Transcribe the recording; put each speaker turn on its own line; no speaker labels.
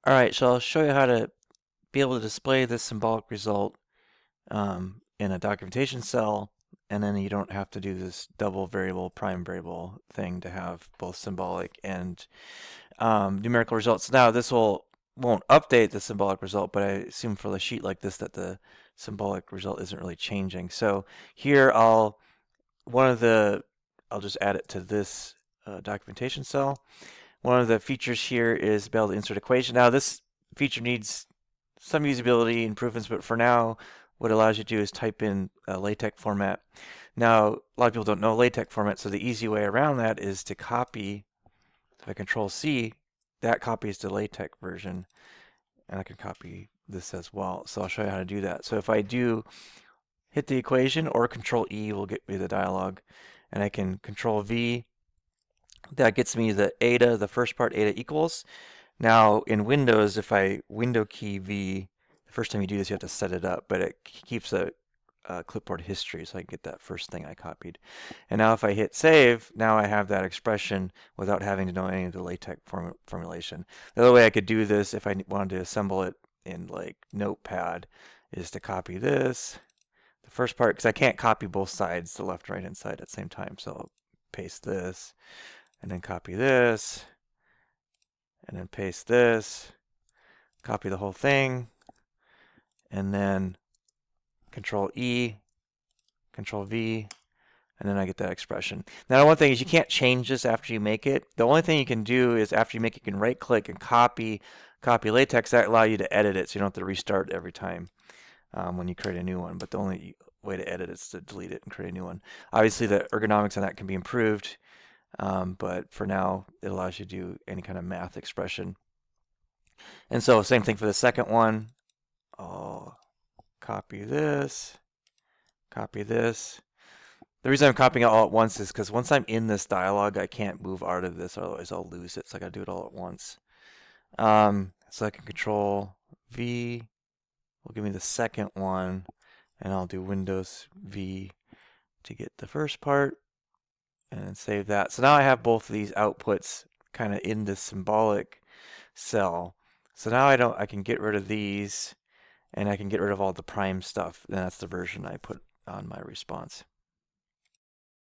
All right, so I'll show you how to be able to display this symbolic result in a documentation cell, and then you don't have to do this double variable, prime variable thing to have both symbolic and numerical results. Now, this won't update the symbolic result, but I assume for a sheet like this that the symbolic result isn't really changing. So here I'll just add it to this documentation cell. One of the features here is be able to insert equation. Now this feature needs some usability improvements, but for now, what it allows you to do is type in a LaTeX format. Now, a lot of people don't know LaTeX format, so the easy way around that is to copy. If I Control C, that copies the LaTeX version, and I can copy this as well. So I'll show you how to do that. So if I do hit the equation, or Control E will get me the dialog, and I can Control V. That gets me the eta, the first part, eta equals. Now in Windows, if I window key V, the first time you do this, you have to set it up, but it keeps a clipboard history, so I can get that first thing I copied. And now if I hit save, now I have that expression without having to know any of the LaTeX formulation. The other way I could do this if I wanted to assemble it in like Notepad is to copy this, the first part, because I can't copy both sides, the left and right hand side at the same time. So I'll paste this, and then copy this, and then paste this, copy the whole thing, and then Control E, Control V, and then I get that expression. Now one thing is you can't change this after you make it. The only thing you can do is after you make it, you can right click and copy LaTeX. That allows you to edit it, so you don't have to restart every time when you create a new one. But the only way to edit it is to delete it and create a new one. Obviously the ergonomics on that can be improved. But for now, it allows you to do any kind of math expression. And so same thing for the second one. I'll copy this, copy this. The reason I'm copying it all at once is because once I'm in this dialog, I can't move out of this, otherwise I'll lose it. So I got to do it all at once. So I can Control V will give me the second one, and I'll do Windows V to get the first part, and then save that. So now I have both of these outputs kind of in this symbolic cell. So now I can get rid of these, and I can get rid of all the prime stuff. And that's the version I put on my response.